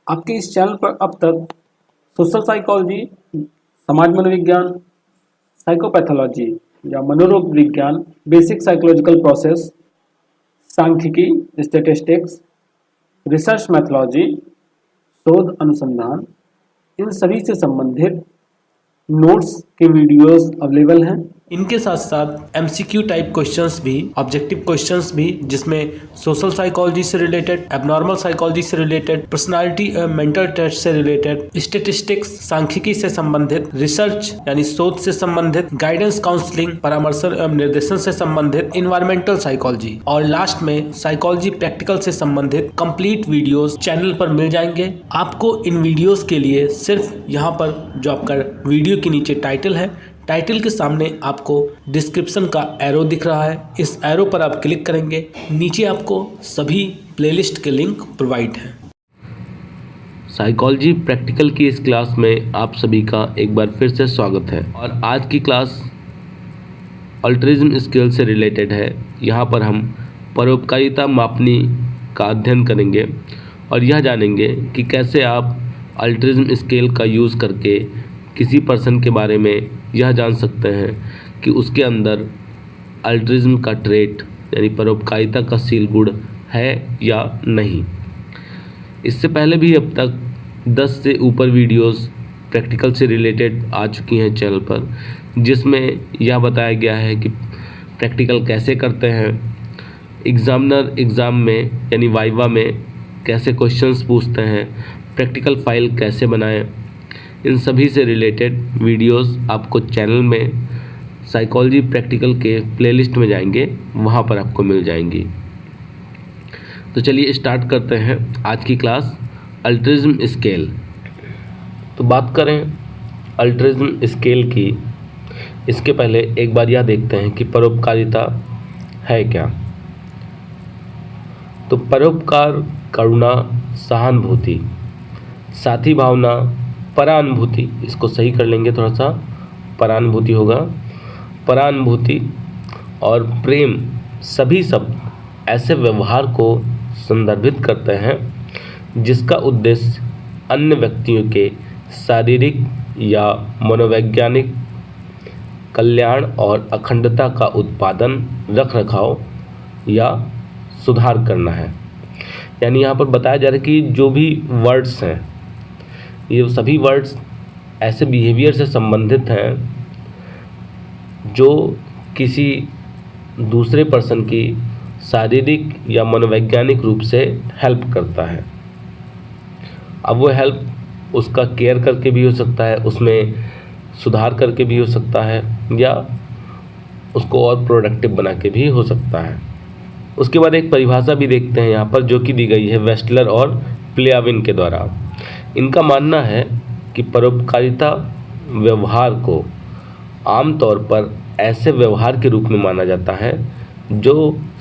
आपके इस चैनल पर अब तक सोशल साइकोलॉजी, समाज मनोविज्ञान, साइकोपैथोलॉजी या मनोरोग विज्ञान, बेसिक साइकोलॉजिकल प्रोसेस, सांख्यिकी, स्टैटिस्टिक्स, रिसर्च मैथोलॉजी, शोध अनुसंधान, इन सभी से संबंधित नोट्स के वीडियोस अवेलेबल हैं। इनके साथ साथ एमसीक्यू टाइप क्वेश्चंस भी, ऑब्जेक्टिव क्वेश्चंस भी, जिसमें सोशल साइकोलॉजी से रिलेटेड, एबनॉर्मल साइकोलॉजी से रिलेटेड, पर्सनालिटी मेंटल टेस्ट से रिलेटेड, स्टैटिस्टिक्स, सांख्यिकी से संबंधित, रिसर्च यानी शोध से संबंधित, गाइडेंस काउंसलिंग, परामर्श एवं निर्देशन से संबंधित, इन्वायरमेंटल साइकोलॉजी और लास्ट में साइकोलॉजी प्रैक्टिकल से संबंधित कंप्लीट वीडियोस चैनल पर मिल जाएंगे। आपको इन वीडियोस के लिए सिर्फ यहाँ पर जो आपका वीडियो के नीचे टाइटल है, टाइटल के सामने आपको डिस्क्रिप्शन का एरो दिख रहा है, इस एरो पर आप क्लिक करेंगे, नीचे आपको सभी प्लेलिस्ट के लिंक प्रोवाइड हैं। साइकोलॉजी प्रैक्टिकल की इस क्लास में आप सभी का एक बार फिर से स्वागत है और आज की क्लास अल्ट्रिज्म स्केल से रिलेटेड है। यहाँ पर हम परोपकारिता मापनी का अध्ययन करेंगे और यह जानेंगे कि कैसे आप अल्ट्रिज्म स्केल का यूज़ करके किसी पर्सन के बारे में यह जान सकते हैं कि उसके अंदर अल्ट्रिज्म का ट्रेट यानी परोपकारिता का सील गुण है या नहीं। इससे पहले भी अब तक 10 से ऊपर वीडियोस प्रैक्टिकल से रिलेटेड आ चुकी हैं चैनल पर, जिसमें यह बताया गया है कि प्रैक्टिकल कैसे करते हैं, एग्जामिनर एग्ज़ाम में यानी वाइवा में कैसे क्वेश्चंस पूछते हैं, प्रैक्टिकल फाइल कैसे बनाएं। इन सभी से रिलेटेड वीडियोस आपको चैनल में साइकोलॉजी प्रैक्टिकल के प्लेलिस्ट में जाएंगे, वहाँ पर आपको मिल जाएंगी। तो चलिए स्टार्ट करते हैं आज की क्लास अल्ट्रिज्म स्केल। तो बात करें अल्ट्रिज्म स्केल की, इसके पहले एक बार यह देखते हैं कि परोपकारिता है क्या। तो परोपकार, करुणा, सहानुभूति, साथी भावना, परानुभूति, इसको सही कर लेंगे थोड़ा सा, परानुभूति होगा, परानुभूति और प्रेम, सभी शब्द ऐसे व्यवहार को संदर्भित करते हैं जिसका उद्देश्य अन्य व्यक्तियों के शारीरिक या मनोवैज्ञानिक कल्याण और अखंडता का उत्पादन, रखरखाव या सुधार करना है। यानी यहाँ पर बताया जा रहा है कि जो भी वर्ड्स हैं, ये सभी वर्ड्स ऐसे बिहेवियर से संबंधित हैं जो किसी दूसरे पर्सन की शारीरिक या मनोवैज्ञानिक रूप से हेल्प करता है। अब वो हेल्प उसका केयर करके भी हो सकता है, उसमें सुधार करके भी हो सकता है, या उसको और प्रोडक्टिव बना के भी हो सकता है। उसके बाद एक परिभाषा भी देखते हैं यहाँ पर, जो कि दी गई है वेस्टलर और प्लेविन के द्वारा। इनका मानना है कि परोपकारिता व्यवहार को आमतौर पर ऐसे व्यवहार के रूप में माना जाता है जो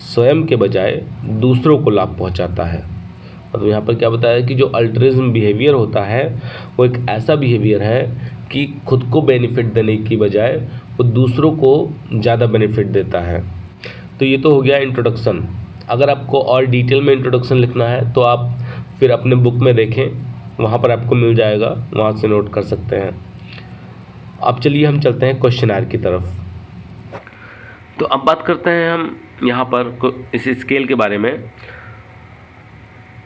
स्वयं के बजाय दूसरों को लाभ पहुंचाता है। मतलब यहाँ पर क्या बताया कि जो अल्ट्रिज्म बिहेवियर होता है वो एक ऐसा बिहेवियर है कि खुद को बेनिफिट देने की बजाय वो दूसरों को ज़्यादा बेनिफिट देता है। तो ये तो हो गया इंट्रोडक्शन। अगर आपको और डिटेल में इंट्रोडक्शन लिखना है तो आप फिर अपने बुक में देखें, वहाँ पर आपको मिल जाएगा, वहाँ से नोट कर सकते हैं। अब चलिए हम चलते हैं क्वेश्चनर की तरफ। तो अब बात करते हैं हम यहाँ पर इस स्केल के बारे में।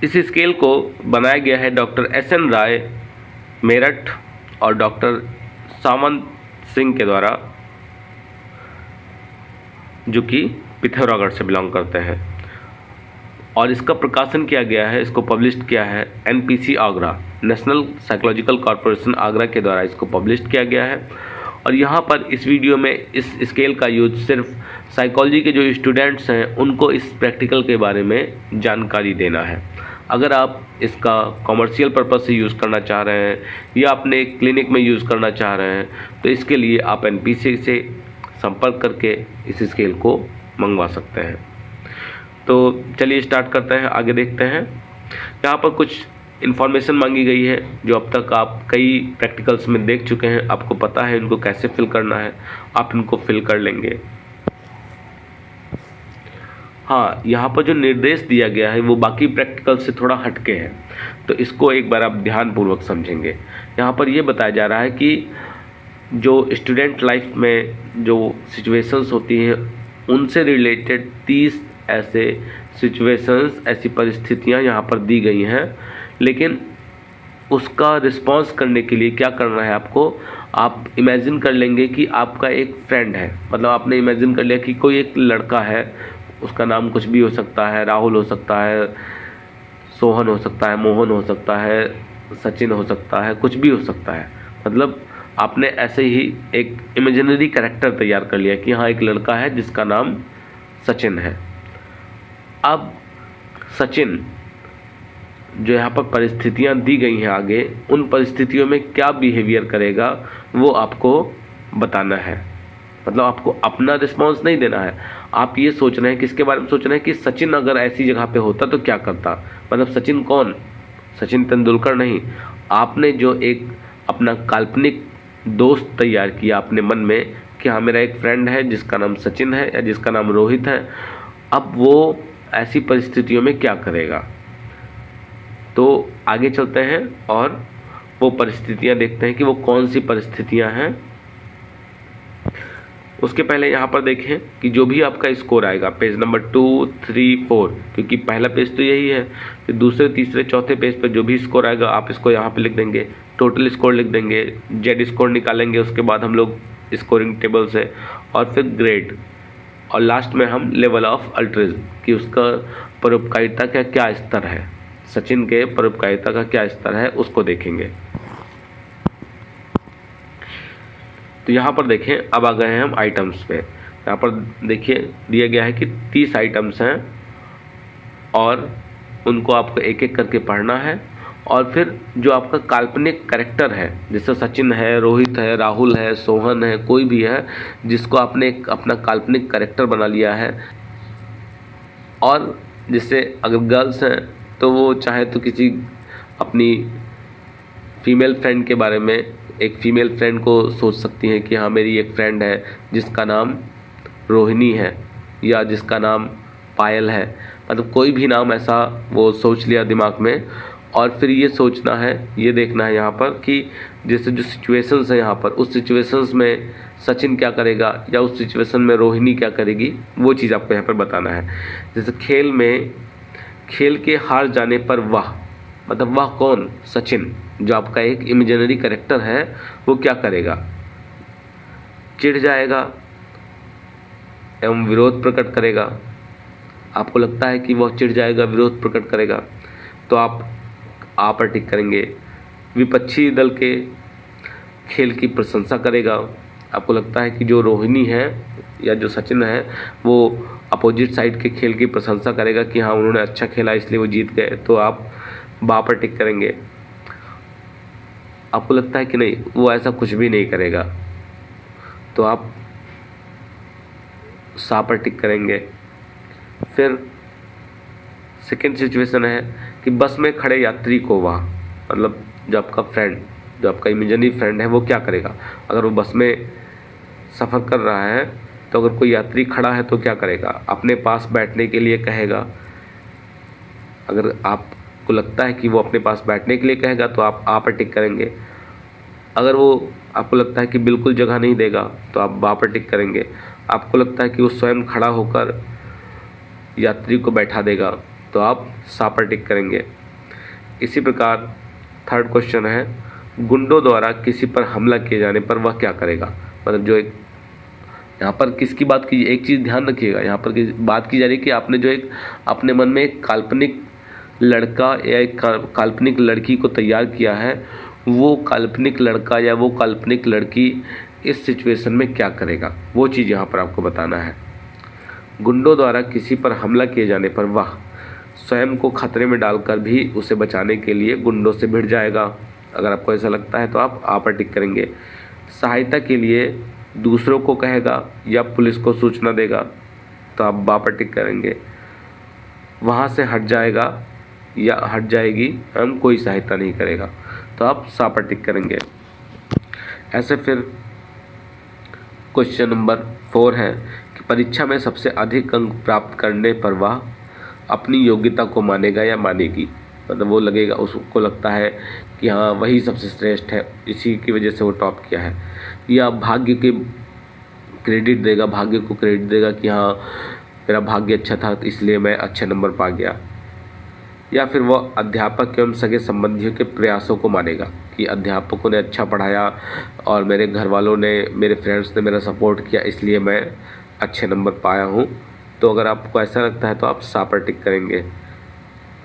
इस स्केल को बनाया गया है डॉक्टर SN राय मेरठ और डॉक्टर सावंत सिंह के द्वारा, जो कि पिथौरागढ़ से बिलोंग करते हैं, और इसका प्रकाशन किया गया है, इसको पब्लिश किया है NPC Agra, national psychological corporation Agra के द्वारा इसको पब्लिश किया गया है। और यहाँ पर इस वीडियो में इस स्केल का यूज सिर्फ साइकोलॉजी के जो स्टूडेंट्स हैं उनको इस प्रैक्टिकल के बारे में जानकारी देना है। अगर आप इसका कॉमर्शियल पर्पस से यूज़ करना चाह रहे हैं या अपने क्लिनिक में यूज़ करना चाह रहे हैं तो इसके लिए आप NPC से संपर्क करके इस स्केल को मंगवा सकते हैं। तो चलिए स्टार्ट करते हैं, आगे देखते हैं। यहाँ पर कुछ इन्फॉर्मेशन मांगी गई है जो अब तक आप कई प्रैक्टिकल्स में देख चुके हैं, आपको पता है इनको कैसे फिल करना है, आप इनको फिल कर लेंगे। हाँ, यहाँ पर जो निर्देश दिया गया है वो बाकी प्रैक्टिकल से थोड़ा हटके है, तो इसको एक बार आप ध्यानपूर्वक समझेंगे। यहाँ पर ये बताया जा रहा है कि जो स्टूडेंट लाइफ में जो सिचुएशंस होती हैं उनसे रिलेटेड 30 ऐसे सिचुएशंस, ऐसी परिस्थितियाँ यहाँ पर दी गई हैं, लेकिन उसका रिस्पॉन्स करने के लिए क्या करना है आपको, आप इमेजिन कर लेंगे कि आपका एक फ्रेंड है, मतलब आपने इमेजिन कर लिया कि कोई एक लड़का है, उसका नाम कुछ भी हो सकता है, राहुल हो सकता है, सोहन हो सकता है, मोहन हो सकता है, सचिन हो सकता है, कुछ भी हो सकता है। मतलब आपने ऐसे ही एक इमेजिनरी कैरेक्टर तैयार कर लिया कि हाँ एक लड़का है जिसका नाम सचिन है। अब सचिन जो यहाँ पर परिस्थितियाँ दी गई हैं आगे, उन परिस्थितियों में क्या बिहेवियर करेगा वो आपको बताना है। मतलब आपको अपना रिस्पॉन्स नहीं देना है, आप ये सोच रहे हैं, किसके बारे में सोच रहे हैं कि सचिन अगर ऐसी जगह पे होता तो क्या करता। मतलब सचिन कौन, सचिन तेंदुलकर नहीं, आपने जो एक अपना काल्पनिक दोस्त तैयार किया अपने मन में कि हाँ मेरा एक फ्रेंड है जिसका नाम सचिन है या जिसका नाम रोहित है, अब वो ऐसी परिस्थितियों में क्या करेगा। तो आगे चलते हैं और वो परिस्थितियाँ देखते हैं कि वो कौन सी परिस्थितियाँ हैं। उसके पहले यहाँ पर देखें कि जो भी आपका स्कोर आएगा पेज नंबर 2, 3, 4, क्योंकि पहला पेज तो यही है, फिर दूसरे, तीसरे, चौथे पेज पर जो भी स्कोर आएगा आप इसको यहाँ पे लिख देंगे, टोटल स्कोर लिख देंगे, जेड स्कोर निकालेंगे उसके बाद हम लोग स्कोरिंग टेबल से, और फिर ग्रेड, और लास्ट में हम लेवल ऑफ अल्ट्रिज्म कि उसका परोपकारिता का क्या स्तर है, सचिन के परोपकारिता का क्या स्तर है उसको देखेंगे। तो यहाँ पर देखें, अब आ गए हैं हम आइटम्स पे। यहाँ पर देखिए दिया गया है कि 30 आइटम्स हैं और उनको आपको एक एक करके पढ़ना है, और फिर जो आपका काल्पनिक कैरेक्टर है, जैसे सचिन है, रोहित है, राहुल है, सोहन है, कोई भी है जिसको आपने एक अपना काल्पनिक कैरेक्टर बना लिया है, और जैसे अगर गर्ल्स हैं तो वो चाहे तो किसी अपनी फीमेल फ्रेंड के बारे में, एक फ़ीमेल फ्रेंड को सोच सकती हैं कि हाँ मेरी एक फ्रेंड है जिसका नाम रोहिणी है या जिसका नाम पायल है। मतलब कोई भी नाम ऐसा वो सोच लिया दिमाग में, और फिर ये सोचना है, ये देखना है यहाँ पर कि जैसे जो सिचुएशंस है यहाँ पर, उस सिचुएशंस में सचिन क्या करेगा या उस सिचुएशन में रोहिणी क्या करेगी, वो चीज़ आपको यहाँ पर बताना है। जैसे खेल में, खेल के हार जाने पर वह, मतलब वह कौन, सचिन जो आपका एक इमेजिनरी कैरेक्टर है, वो क्या करेगा, चिढ़ जाएगा एवं विरोध प्रकट करेगा। आपको लगता है कि वह चिढ़ जाएगा, विरोध प्रकट करेगा, तो आप पर टिक करेंगे। विपक्षी दल के खेल की प्रशंसा करेगा। आपको लगता है कि जो रोहिणी है या जो सचिन है वो अपोजिट साइड के खेल की प्रशंसा करेगा कि हाँ उन्होंने अच्छा खेला इसलिए वो जीत गए, तो आप बा पर टिक करेंगे। आपको लगता है कि नहीं वो ऐसा कुछ भी नहीं करेगा, तो आप सा पर टिक करेंगे। फिर सेकेंड सिचुएशन है कि बस में खड़े यात्री को वह, मतलब जो आपका फ्रेंड, जो आपका इमेजिनरी फ्रेंड है वो क्या करेगा। अगर वो बस में सफ़र कर रहा है तो अगर कोई यात्री खड़ा है तो क्या करेगा, अपने पास बैठने के लिए कहेगा। अगर आपको लगता है कि वो अपने पास बैठने के लिए कहेगा तो आप पर टिक करेंगे। अगर वो आपको लगता है कि बिल्कुल जगह नहीं देगा तो आप बा पर टिक करेंगे। आपको लगता है कि वो स्वयं खड़ा होकर यात्री को बैठा देगा तो आप सा पर टिक करेंगे। इसी प्रकार थर्ड क्वेश्चन है, गुंडों द्वारा किसी पर हमला किए जाने पर वह क्या करेगा। मतलब जो एक यहाँ पर किसकी बात की, एक चीज़ ध्यान रखिएगा, यहाँ पर बात की जा रही है कि आपने जो एक अपने मन में एक काल्पनिक लड़का या एक काल्पनिक लड़की को तैयार किया है, वो काल्पनिक लड़का या वो काल्पनिक लड़की इस सिचुएशन में क्या करेगा, वो चीज़ यहाँ पर आपको बताना है। गुंडों द्वारा किसी पर हमला किए जाने पर वह स्वयं को खतरे में डालकर भी उसे बचाने के लिए गुंडों से भिड़ जाएगा। अगर आपको ऐसा लगता है तो आप पर टिक करेंगे। सहायता के लिए दूसरों को कहेगा या पुलिस को सूचना देगा तो आप बा पर टिक करेंगे। वहाँ से हट जाएगा या हट जाएगी एवं कोई सहायता नहीं करेगा तो आप सा पर टिक करेंगे। ऐसे फिर क्वेश्चन नंबर 4 है कि परीक्षा में सबसे अधिक अंक प्राप्त करने पर वह अपनी योग्यता को मानेगा या मानेगी। मतलब वो लगेगा, उसको लगता है कि हाँ वही सबसे श्रेष्ठ है, इसी की वजह से वो टॉप किया है। या भाग्य के क्रेडिट देगा, भाग्य को क्रेडिट देगा कि हाँ मेरा भाग्य अच्छा था इसलिए मैं अच्छे नंबर पा गया। या फिर वह अध्यापक एवं सगे संबंधियों के प्रयासों को मानेगा कि अध्यापकों ने अच्छा पढ़ाया और मेरे घर वालों ने, मेरे फ्रेंड्स ने मेरा सपोर्ट किया, इसलिए मैं अच्छे नंबर पाया हूँ। तो अगर आपको ऐसा लगता है तो आप सा पर टिक करेंगे।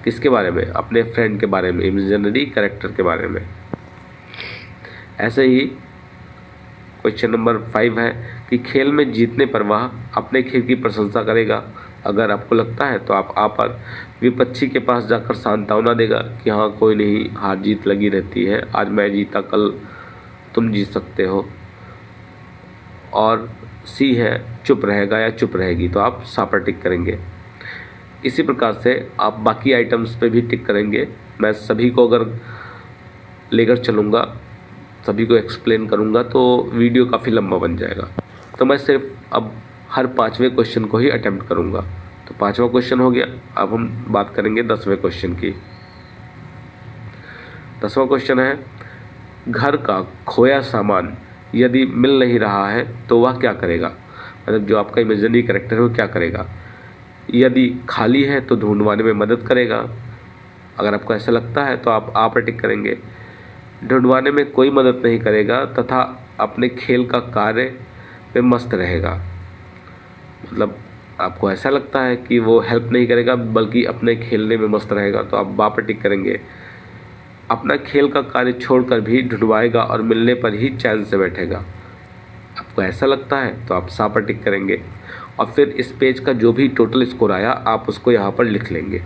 किसके बारे में? अपने फ्रेंड के बारे में, इमेजिनरी कैरेक्टर के बारे में। ऐसे ही क्वेश्चन नंबर 5 है कि खेल में जीतने पर वह अपने खेल की प्रशंसा करेगा। अगर आपको लगता है तो आप पर विपक्षी के पास जाकर सांत्वना देगा कि हाँ कोई नहीं, हार जीत लगी रहती है, आज मैं जीता कल तुम जीत सकते हो। और सी है चुप रहेगा या चुप रहेगी, तो आप सा पर टिक करेंगे। इसी प्रकार से आप बाकी आइटम्स पे भी टिक करेंगे। मैं सभी को अगर लेकर चलूँगा, सभी को एक्सप्लेन करूँगा तो वीडियो काफ़ी लंबा बन जाएगा। तो मैं सिर्फ अब हर 5वें क्वेश्चन को ही अटेम्प्ट करूँगा। तो 5वां क्वेश्चन हो गया। अब हम बात करेंगे 10वें क्वेश्चन की। 10वां क्वेश्चन है, घर का खोया सामान यदि मिल नहीं रहा है तो वह क्या करेगा। मतलब जो आपका इमेजिनरी कैरेक्टर है वो क्या करेगा। यदि खाली है तो ढूंढवाने में मदद करेगा। अगर आपको ऐसा लगता है तो आप पर टिक करेंगे। ढूंढवाने में कोई मदद नहीं करेगा तथा अपने खेल का कार्य में मस्त रहेगा। मतलब आपको ऐसा लगता है कि वो हेल्प नहीं करेगा बल्कि अपने खेलने में मस्त रहेगा, तो आप बा पर टिक करेंगे। अपना खेल का कार्य छोड़कर भी ढूंढवाएगा और मिलने पर ही चैन से बैठेगा। आपको ऐसा लगता है तो आप सा पर टिक करेंगे। और फिर इस पेज का जो भी टोटल स्कोर आया आप उसको यहाँ पर लिख लेंगे।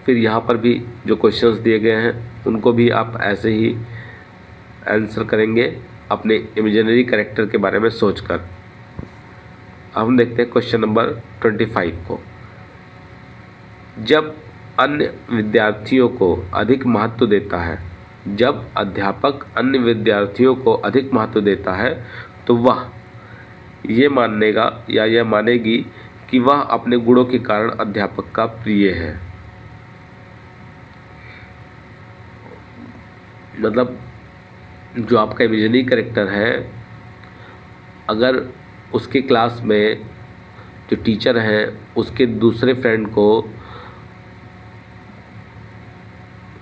फिर यहाँ पर भी जो क्वेश्चंस दिए गए हैं उनको भी आप ऐसे ही आंसर करेंगे अपने इमेजिनरी कैरेक्टर के बारे में सोचकर। अब हम देखते हैं क्वेश्चन नंबर 25 को। जब अन्य विद्यार्थियों को अधिक महत्व देता है, जब अध्यापक अन्य विद्यार्थियों को अधिक महत्व देता है तो वह ये मानेगा या यह मानेगी कि वह अपने गुणों के कारण अध्यापक का प्रिय है। मतलब जो आपका इमेजिनरी कैरेक्टर है, अगर उसके क्लास में जो टीचर हैं उसके दूसरे फ्रेंड को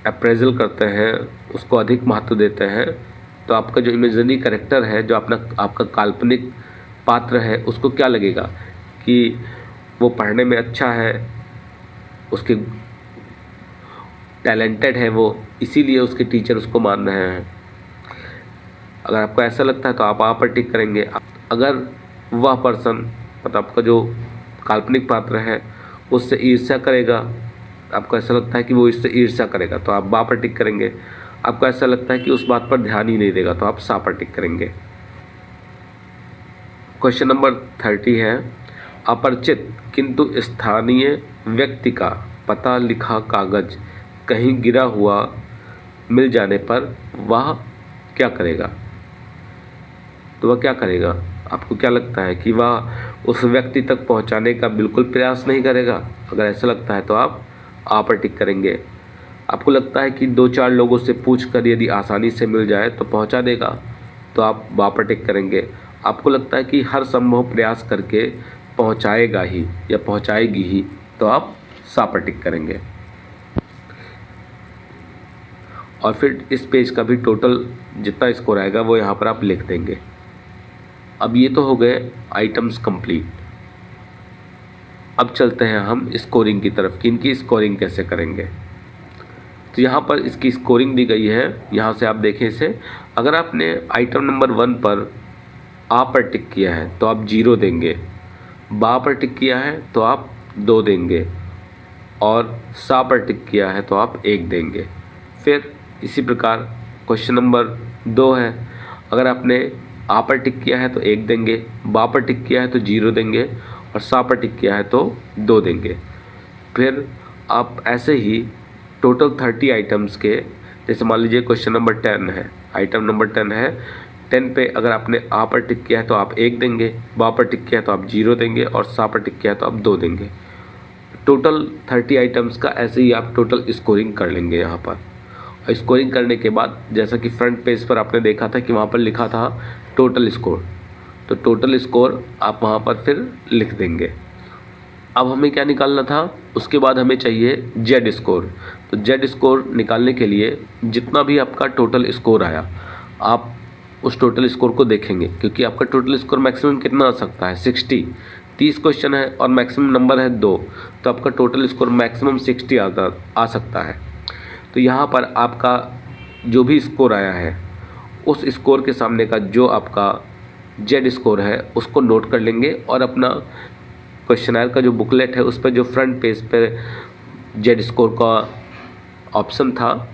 अप्रेजल करते हैं, उसको अधिक महत्व देते हैं, तो आपका जो इमेजिनरी कैरेक्टर है, जो आपका काल्पनिक पात्र है, उसको क्या लगेगा कि वो पढ़ने में अच्छा है, उसके टैलेंटेड है वो, इसीलिए उसके टीचर उसको मान रहे हैं। अगर आपको ऐसा लगता है तो आप पर टिक करेंगे। अगर वह पर्सन, मतलब आपका जो काल्पनिक पात्र है, उससे ईर्ष्या करेगा, आपको ऐसा लगता है कि वो इससे ईर्ष्या करेगा, तो आप बा पर टिक करेंगे। आपको ऐसा लगता है कि उस बात पर ध्यान ही नहीं देगा, तो आप सा पर टिक करेंगे। क्वेश्चन नंबर 30 है, अपरिचित किंतु स्थानीय व्यक्ति का पता लिखा कागज कहीं गिरा हुआ मिल जाने पर वह क्या करेगा। तो वह क्या करेगा? आपको क्या लगता है कि वह उस व्यक्ति तक पहुंचाने का बिल्कुल प्रयास नहीं करेगा? अगर ऐसा लगता है तो आप पर टिक करेंगे। आपको लगता है कि 2-4 लोगों से पूछकर यदि आसानी से मिल जाए तो पहुंचा देगा, तो आप बा पर टिक करेंगे। आपको लगता है कि हर संभव प्रयास करके पहुंचाएगा ही या पहुंचाएगी ही, तो आप सा पर टिक करेंगे। और फिर इस पेज का भी टोटल जितना स्कोर आएगा वो यहाँ पर आप लिख देंगे। अब ये तो हो गए आइटम्स कंप्लीट। अब चलते हैं हम स्कोरिंग की तरफ कि इनकी स्कोरिंग कैसे करेंगे। तो यहाँ पर इसकी स्कोरिंग दी गई है, यहाँ से आप देखें इसे। अगर आपने आइटम नंबर 1 पर आ पर टिक किया है तो आप 0 देंगे, बा पर टिक किया है तो आप 2 देंगे, और सा पर टिक किया है तो आप 1 देंगे। फिर इसी प्रकार क्वेश्चन नंबर 2 है, अगर आपने आ पर टिक किया है तो 1 देंगे, बा पर टिक किया है तो 0 देंगे, और सा पर टिक किया है तो 2 देंगे। फिर आप ऐसे ही टोटल 30 आइटम्स के, जैसे मान लीजिए क्वेश्चन नंबर 10 है, आइटम नंबर 10 है 10 पे अगर आपने आ पर टिक किया है तो आप 1 देंगे, बा पर टिक किया है तो आप 0 देंगे और सा पर टिक किया है तो आप 2 देंगे। टोटल 30 आइटम्स का ऐसे ही आप टोटल स्कोरिंग कर लेंगे यहाँ पर। और स्कोरिंग करने के बाद जैसा कि फ्रंट पेज पर आपने देखा था कि वहाँ पर लिखा था टोटल स्कोर, तो टोटल स्कोर आप वहाँ पर फिर लिख देंगे। अब हमें क्या निकालना था, उसके बाद हमें चाहिए जेड स्कोर। तो जेड स्कोर निकालने के लिए जितना भी आपका टोटल स्कोर आया आप उस टोटल स्कोर को देखेंगे, क्योंकि आपका टोटल स्कोर मैक्सिमम कितना आ सकता है 60। 30 क्वेश्चन है और मैक्सिमम नंबर है 2, तो आपका टोटल स्कोर मैक्सिमम 60 आ सकता है। तो यहाँ पर आपका जो भी स्कोर आया है उस स्कोर के सामने का जो आपका जेड स्कोर है उसको नोट कर लेंगे और अपना क्वेश्चनर का जो बुकलेट है उस पर जो फ्रंट पेज पर जेड स्कोर का ऑप्शन था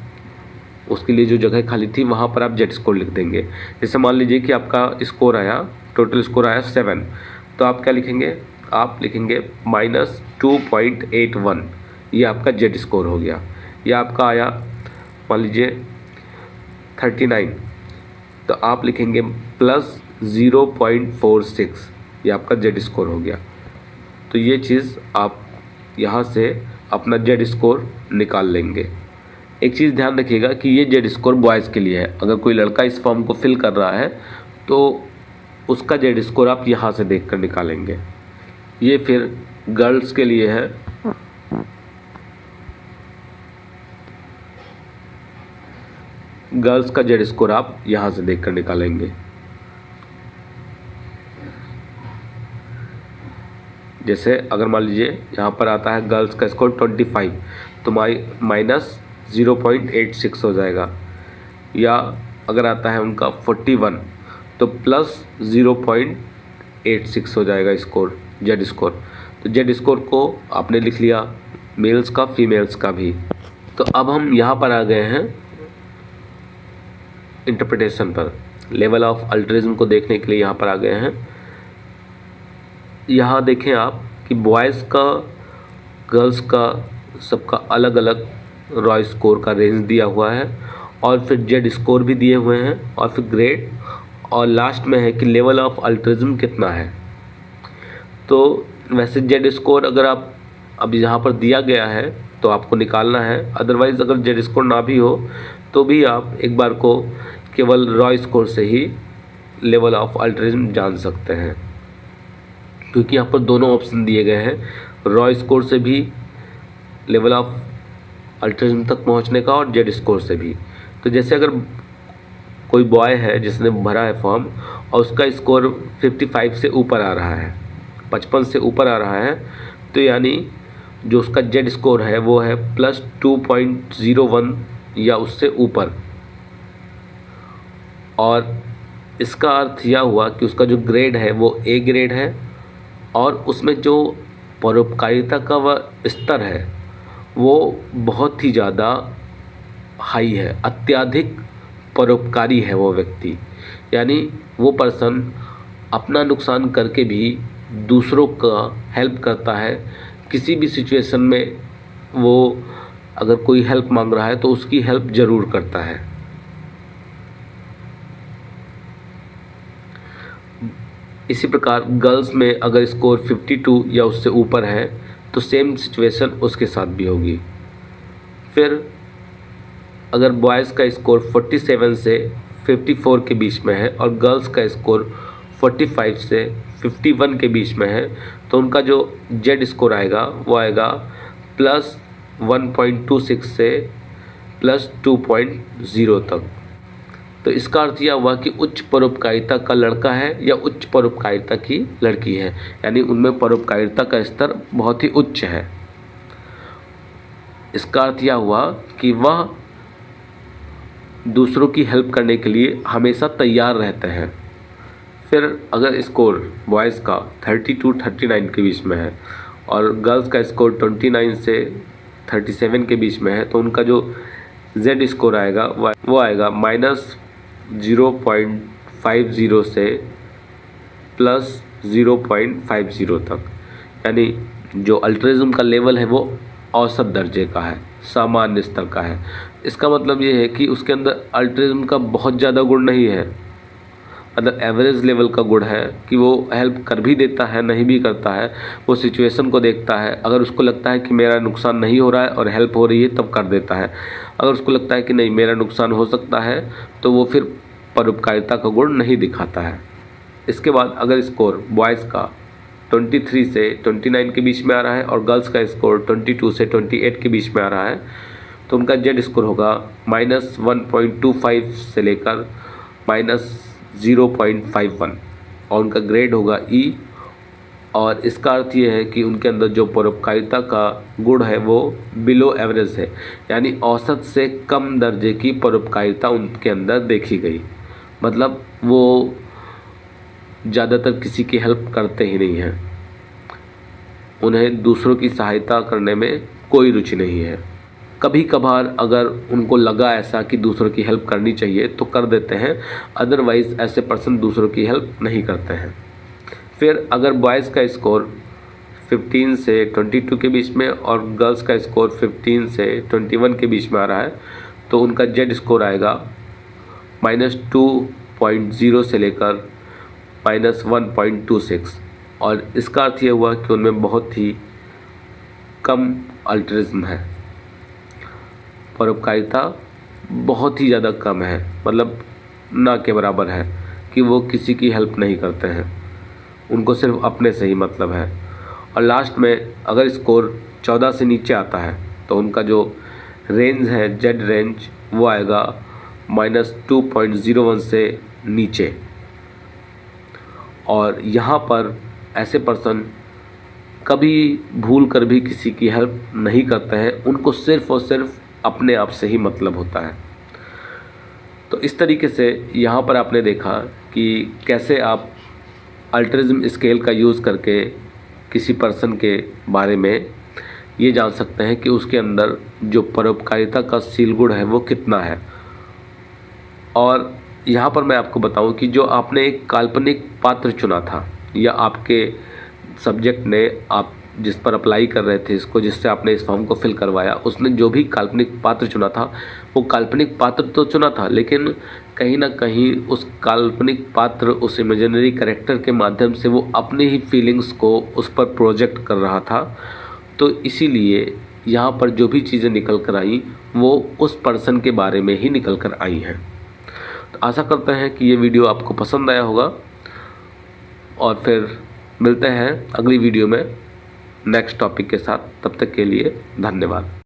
उसके लिए जो जगह खाली थी वहाँ पर आप जेड स्कोर लिख देंगे। जैसे मान लीजिए कि आपका स्कोर आया, टोटल स्कोर आया 7, तो आप क्या लिखेंगे, आप लिखेंगे -2.81, ये आपका जेड स्कोर हो गया। या आपका आया मान लीजिए 39, तो आप लिखेंगे +0.46, ये आपका जेड स्कोर हो गया। तो ये चीज़ आप यहाँ से अपना जेड स्कोर निकाल लेंगे। एक चीज़ ध्यान रखिएगा कि ये जेड स्कोर बॉयज़ के लिए है। अगर कोई लड़का इस फॉर्म को फिल कर रहा है तो उसका जेड स्कोर आप यहाँ से देख कर निकालेंगे। ये फिर गर्ल्स के लिए है। गर्ल्स का जेड स्कोर आप यहाँ से देख कर निकालेंगे। जैसे अगर मान लीजिए यहाँ पर आता है गर्ल्स का स्कोर 25, तो -0.86 हो जाएगा। या अगर आता है उनका 41, तो +0.86 हो जाएगा स्कोर, जेड स्कोर। तो जेड स्कोर को आपने लिख लिया, मेल्स का फीमेल्स का भी। तो अब हम यहाँ पर आ गए हैं इंटरप्रिटेशन पर। लेवल ऑफ अल्ट्रिज्म को देखने के लिए यहाँ पर आ गए हैं। यहाँ देखें आप कि बॉयज़ का, गर्ल्स का, सबका अलग अलग रॉय स्कोर का रेंज दिया हुआ है और फिर जेड स्कोर भी दिए हुए हैं और फिर ग्रेड, और लास्ट में है कि लेवल ऑफ अल्ट्रिज्म कितना है। तो वैसे जेड स्कोर अगर आप अब यहाँ पर दिया गया है तो आपको निकालना है, अदरवाइज़ अगर जेड स्कोर ना भी हो तो भी आप एक बार को केवल रॉय स्कोर से ही लेवल ऑफ अल्ट्रिज्म जान सकते हैं, क्योंकि यहाँ पर दोनों ऑप्शन दिए गए हैं, रॉय स्कोर से भी लेवल ऑफ अल्ट्रिज्म तक पहुँचने का और जेड स्कोर से भी। तो जैसे अगर कोई बॉय है जिसने भरा है फॉर्म और उसका स्कोर 55 से ऊपर आ रहा है, 55 से ऊपर आ रहा है, तो यानी जो उसका जेड स्कोर है वो है +2.01 या उससे ऊपर। और इसका अर्थ यह हुआ कि उसका जो ग्रेड है वो ए ग्रेड है और उसमें जो परोपकारिता का वह स्तर है वो बहुत ही ज़्यादा हाई है, अत्यधिक परोपकारी है वो व्यक्ति। यानी वो पर्सन अपना नुकसान करके भी दूसरों का हेल्प करता है। किसी भी सिचुएशन में वो अगर कोई हेल्प मांग रहा है तो उसकी हेल्प ज़रूर करता है। इसी प्रकार गर्ल्स में अगर स्कोर 52 या उससे ऊपर है तो सेम सिचुएशन उसके साथ भी होगी। फिर अगर बॉयज़ का स्कोर 47 से 54 के बीच में है और गर्ल्स का स्कोर 45 से 51 के बीच में है तो उनका जो जेड स्कोर आएगा वो आएगा +1.26 से +2.0 तक। तो इसका अर्थ यह हुआ कि उच्च परोपकारिता का लड़का है या उच्च परोपकारिता की लड़की है, यानी उनमें परोपकारिता का स्तर बहुत ही उच्च है। इसका अर्थ यह हुआ कि वह दूसरों की हेल्प करने के लिए हमेशा तैयार रहते हैं। फिर अगर स्कोर बॉयज़ का 30-39 के बीच में है और गर्ल्स का स्कोर 29 से 37 के बीच में है तो उनका जो जेड स्कोर आएगा वो आएगा -0.50 से +0.50 तक। यानी जो अल्ट्रिज्म का लेवल है वो औसत दर्जे का है, सामान्य स्तर का है। इसका मतलब ये है कि उसके अंदर अल्ट्रिज्म का बहुत ज़्यादा गुण नहीं है, अगर एवरेज लेवल का गुण है कि वो हेल्प कर भी देता है, नहीं भी करता है, वो सिचुएशन को देखता है। अगर उसको लगता है कि मेरा नुकसान नहीं हो रहा है और हेल्प हो रही है तब कर देता है। अगर उसको लगता है कि नहीं मेरा नुकसान हो सकता है तो वो फिर परोपकारिता का गुण नहीं दिखाता है। इसके बाद अगर स्कोर बॉयज़ का 23 से 29 के बीच में आ रहा है और गर्ल्स का स्कोर 22 से 28 के बीच में आ रहा है तो उनका जेड स्कोर होगा -1.25 से लेकर -0.51 और उनका ग्रेड होगा ई। और इसका अर्थ ये है कि उनके अंदर जो परोपकारिता का गुण है वो बिलो एवरेज है, यानी औसत से कम दर्जे की परोपकारिता उनके अंदर देखी गई। मतलब वो ज़्यादातर किसी की हेल्प करते ही नहीं हैं, उन्हें दूसरों की सहायता करने में कोई रुचि नहीं है। कभी कभार अगर उनको लगा ऐसा कि दूसरों की हेल्प करनी चाहिए तो कर देते हैं, अदरवाइज़ ऐसे पर्सन दूसरों की हेल्प नहीं करते हैं। फिर अगर बॉयज़ का स्कोर 15 से 22 के बीच में और गर्ल्स का स्कोर 15 से 21 के बीच में आ रहा है तो उनका जेड स्कोर आएगा -2.0 से लेकर -1.26 और इसका अर्थ ये हुआ कि उनमें बहुत ही कम अल्ट्रिज्म है, परोपकारिता बहुत ही ज़्यादा कम है, मतलब ना के बराबर है कि वो किसी की हेल्प नहीं करते हैं, उनको सिर्फ अपने से ही मतलब है। और लास्ट में अगर स्कोर 14 से नीचे आता है तो उनका जो रेंज है जेड रेंज वो आएगा -2.01 से नीचे। और यहाँ पर ऐसे पर्सन कभी भूल कर भी किसी की हेल्प नहीं करते हैं, उनको सिर्फ और सिर्फ अपने आप से ही मतलब होता है। तो इस तरीके से यहाँ पर आपने देखा कि कैसे आप अल्ट्रिज्म स्केल का यूज़ करके किसी पर्सन के बारे में ये जान सकते हैं कि उसके अंदर जो परोपकारिता का सील गुण है वो कितना है। और यहाँ पर मैं आपको बताऊं कि जो आपने एक काल्पनिक पात्र चुना था या आपके सब्जेक्ट ने आप जिस पर अप्लाई कर रहे थे इसको, जिससे आपने इस फॉर्म को फिल करवाया, उसने जो भी काल्पनिक पात्र चुना था वो काल्पनिक पात्र तो चुना था, लेकिन कहीं ना कहीं उस काल्पनिक पात्र, उस इमेजिनरी कैरेक्टर के माध्यम से वो अपनी ही फीलिंग्स को उस पर प्रोजेक्ट कर रहा था। तो इसीलिए यहाँ पर जो भी चीज़ें निकल कर आई वो उस पर्सन के बारे में ही निकल कर आई हैं। तो आशा करते हैं कि ये वीडियो आपको पसंद आया होगा और फिर मिलते हैं अगली वीडियो में नेक्स्ट टॉपिक के साथ। तब तक के लिए धन्यवाद।